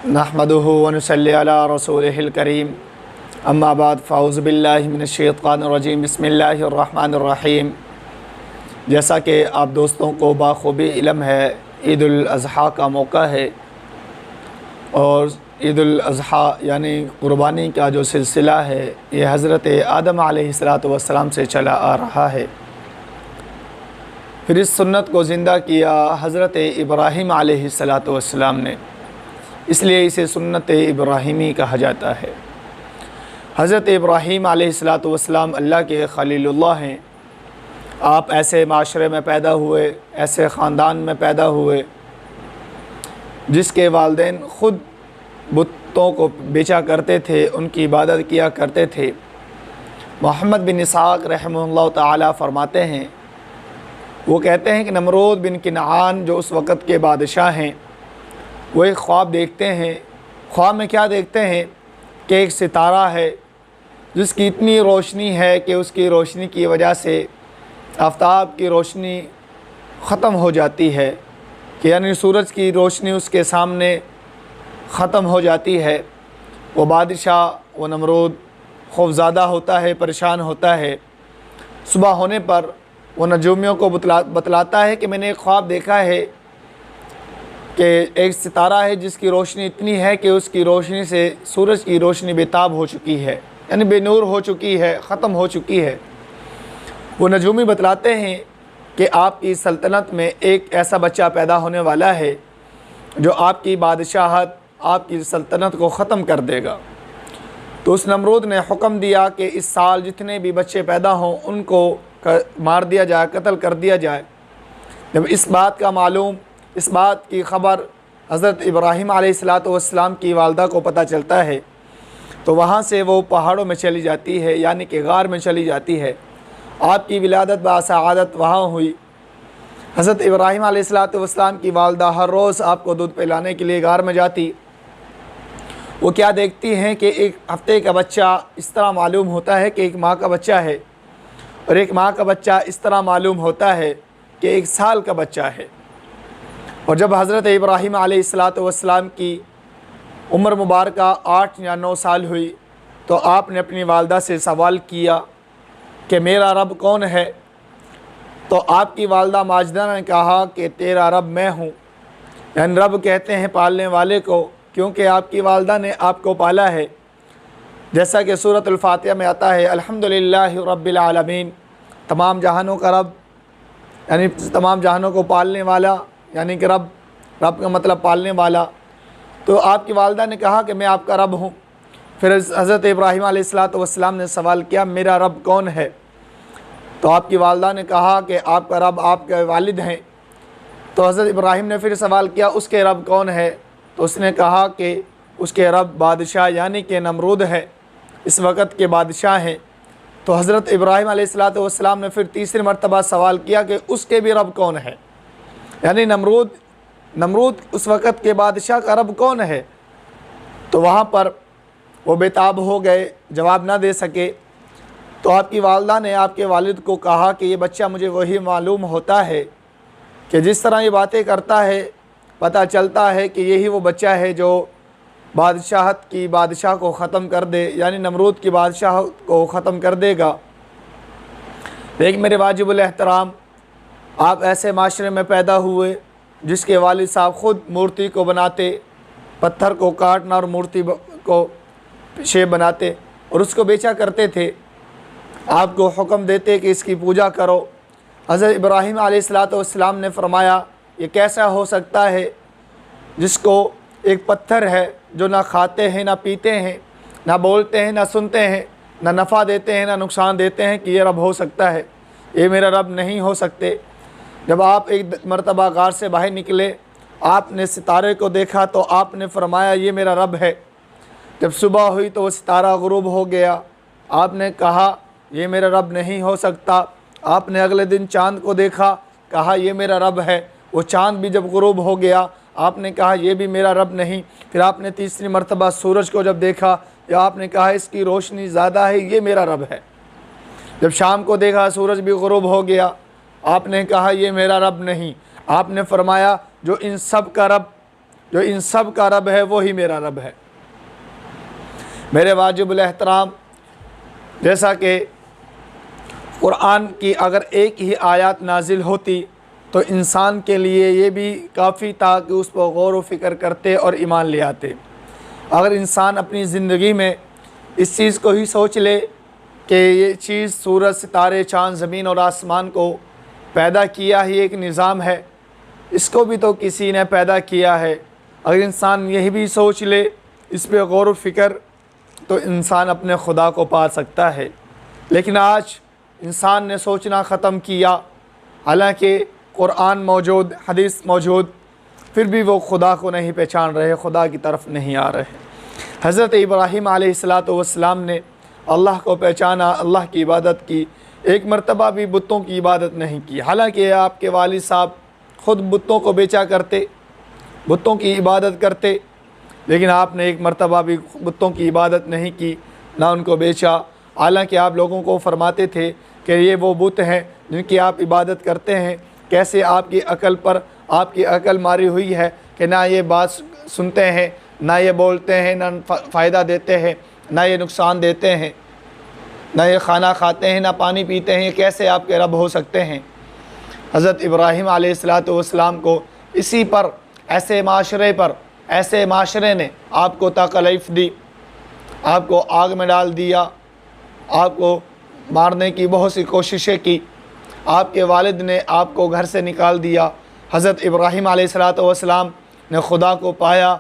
नहमदुहु व नुसल्ली अला रसूलिहिल करीम अम्मा बाद फ़ाउज़ु बिल्लाहि मिनश शैतानिर रजीम बिस्मिल्लाहिर रहमानिर रहीम। जैसा कि आप दोस्तों को बाखूबी इल्म है, ईद उल अज़हा का मौका है और ईद उल अज़हा यानी क़ुरबानी का जो सिलसिला है ये हज़रत आदम अलैहिस्सलातु वस्सलाम से चला आ रहा है। फिर इस सुन्नत को ज़िंदा किया हज़रत इब्राहीम अलैहिस्सलातु वस्सलाम ने, इसलिए इसे सुन्नत इब्राहीमी कहा जाता है। हज़रत इब्राहीम अलैहिस्सलातु वस्सलाम अल्लाह के खलीलुल्लाह हैं। आप ऐसे माशरे में पैदा हुए, ऐसे ख़ानदान में पैदा हुए जिसके वालिदैन ख़ुद बुतों को बेचा करते थे, उनकी इबादत किया करते थे। मोहम्मद बिन इसहाक़ रहमहुल्लाह ताला फरमाते हैं, वो कहते हैं कि नमरूद बिन किनान जो उस वक़्त के बादशाह हैं, वो एक ख्वाब देखते हैं। ख्वाब में क्या देखते हैं कि एक सितारा है जिसकी इतनी रोशनी है कि उसकी रोशनी की वजह से आफ़ताब की रोशनी ख़त्म हो जाती है, कि यानी सूरज की रोशनी उसके सामने ख़त्म हो जाती है। वो बादशाह वो नमरूद खौफज़दा होता है, परेशान होता है। सुबह होने पर वो नजूमियों को बतलाता है कि मैंने एक ख्वाब देखा है कि एक सितारा है जिसकी रोशनी इतनी है कि उसकी रोशनी से सूरज की रोशनी बेताब हो चुकी है, यानी बेनूर हो चुकी है, ख़त्म हो चुकी है। वो नजूमी बतलाते हैं कि आपकी सल्तनत में एक ऐसा बच्चा पैदा होने वाला है जो आपकी बादशाहत, आपकी सल्तनत को ख़त्म कर देगा। तो उस नमरूद ने हुक्म दिया कि इस साल जितने भी बच्चे पैदा हों उनको मार दिया जाए, कत्ल कर दिया जाए। जब इस बात की ख़बर हज़रत इब्राहीम अलैहिस्सलातु वस्सलाम की वालदा को पता चलता है तो वहाँ से वो पहाड़ों में चली जाती है, यानी कि गार में चली जाती है। आपकी विलादत बासआदत वहाँ हुई। हज़रत इब्राहीम अलैहिस्सलातु वस्सलाम की वालदा हर रोज़ आपको दूध पिलाने के लिए गार में जाती। वो क्या देखती हैं कि एक हफ़्ते का बच्चा इस तरह मालूम होता है कि एक माँ का बच्चा है, और एक माँ का बच्चा इस तरह मालूम होता है कि एक साल का बच्चा है। और जब हज़रत इब्राहीम अलैहिस्सलातु वस्सलाम की उम्र मुबारका 8 या 9 साल हुई तो आपने अपनी वालदा से सवाल किया कि मेरा रब कौन है। तो आपकी वालदा माजिदा ने कहा कि तेरा रब मैं हूँ, यानी रब कहते हैं पालने वाले को, क्योंकि आपकी वालदा ने आपको पाला है। जैसा कि सूरत अल फातिहा में आता है, अल्हम्दुलिल्लाहि रब्बिल आलमीन, तमाम जहानों का रब, यानी तमाम जहानों को पालने वाला, यानी कि रब का मतलब पालने वाला। तो आपकी वालदा ने कहा कि मैं आपका रब हूँ। फिर हज़रत इब्राहीम अलैहिस्सलातु वस्सलाम ने सवाल किया मेरा रब कौन है। तो आपकी वालदा ने कहा कि आपका रब आपके वालिद हैं। तो हज़रत इब्राहीम ने फिर सवाल किया उसके रब कौन है। तो उसने कहा कि उसके रब बादशाह यानी कि नमरूद है, इस वक़्त के बादशाह हैं। तो हज़रत इब्राहीम अलैहिस्सलातु वस्सलाम ने फिर तीसरी मरतबा सवाल किया कि उसके भी रब कौन है, यानी नमरूद उस वक़्त के बादशाह का रब कौन है। तो वहाँ पर वो बेताब हो गए, जवाब ना दे सके। तो आपकी वालदा ने आपके वालिद को कहा कि ये बच्चा मुझे वही मालूम होता है कि जिस तरह ये बातें करता है पता चलता है कि यही वो बच्चा है जो बादशाह को ख़त्म कर दे, यानी नमरूद की बादशाह को ख़त्म कर देगा। लेकिन मेरे वाजिबुल एहतराम, आप ऐसे माशरे में पैदा हुए जिसके वालिद साहब ख़ुद मूर्ति को बनाते, पत्थर को काटना और मूर्ति को शेप बनाते और उसको बेचा करते थे। आपको हुक्म देते कि इसकी पूजा करो। हज़रत इब्राहीम अलैहिस्सलातु वस्सलाम ने फरमाया ये कैसा हो सकता है जिसको एक पत्थर है जो ना खाते हैं, ना पीते हैं, ना बोलते हैं, ना सुनते हैं, ना नफ़ा देते हैं, ना नुकसान देते हैं, कि ये रब हो सकता है? ये मेरा रब नहीं हो सकते। जब आप एक मरतबा गार से बाहर निकले, आपने सितारे को देखा तो आपने फरमाया ये मेरा रब है। जब सुबह हुई तो वो सितारा गुरूब हो गया। आपने कहा ये मेरा रब नहीं हो सकता। आपने अगले दिन चाँद को देखा, कहा ये मेरा रब है। वो चाँद भी जब गुरूब हो गया आपने कहा ये भी मेरा रब नहीं। फिर आपने तीसरी मरतबा सूरज को जब देखा या आपने कहा इसकी रोशनी ज़्यादा है, ये मेरा रब है। जब शाम को देखा सूरज भी गुरूब हो गया, आपने कहा ये मेरा रब नहीं। आपने फरमाया जो इन सब का रब جو ان سب کا رب ہے وہی میرا رب ہے۔ میرے واجب الاحترام، جیسا کہ قرآن کی اگر ایک ہی آیات نازل ہوتی تو انسان کے لیے یہ بھی کافی تھا کہ اس پر غور و فکر کرتے اور ایمان لے آتے۔ اگر انسان اپنی زندگی میں اس چیز کو ہی سوچ لے کہ یہ چیز سورج، ستارے، چاند، زمین اور آسمان کو پیدا کیا ہی ایک نظام ہے، اس کو بھی تو کسی نے پیدا کیا ہے، اگر انسان یہی بھی سوچ لے، اس پہ غور و فکر، تو انسان اپنے خدا کو پا سکتا ہے۔ لیکن آج انسان نے سوچنا ختم کیا، حالانکہ قرآن موجود، حدیث موجود، پھر بھی وہ خدا کو نہیں پہچان رہے، خدا کی طرف نہیں آ رہے۔ حضرت ابراہیم علیہ السلام نے اللہ کو پہچانا، اللہ کی عبادت کی، ایک مرتبہ بھی بتوں کی عبادت نہیں کی، حالانکہ آپ کے والد صاحب خود بتوں کو بیچا کرتے، بتوں کی عبادت کرتے، لیکن آپ نے ایک مرتبہ بھی بتوں کی عبادت نہیں کی، نہ ان کو بیچا، حالانکہ آپ لوگوں کو فرماتے تھے کہ یہ وہ بت ہیں جن کی آپ عبادت کرتے ہیں۔ کیسے آپ کی عقل پر آپ کی عقل ماری ہوئی ہے کہ نہ یہ بات سنتے ہیں، نہ یہ بولتے ہیں، نہ فائدہ دیتے ہیں، نہ یہ نقصان دیتے ہیں، نہ یہ کھانا کھاتے ہیں، نہ پانی پیتے ہیں، کیسے آپ کے رب ہو سکتے ہیں؟ حضرت ابراہیم علیہ السلام کو اسی پر، ایسے معاشرے نے آپ کو تکلیف دی، آپ کو آگ میں ڈال دیا، آپ کو مارنے کی بہت سی کوششیں کی، آپ کے والد نے آپ کو گھر سے نکال دیا۔ حضرت ابراہیم علیہ السلام نے خدا کو پایا،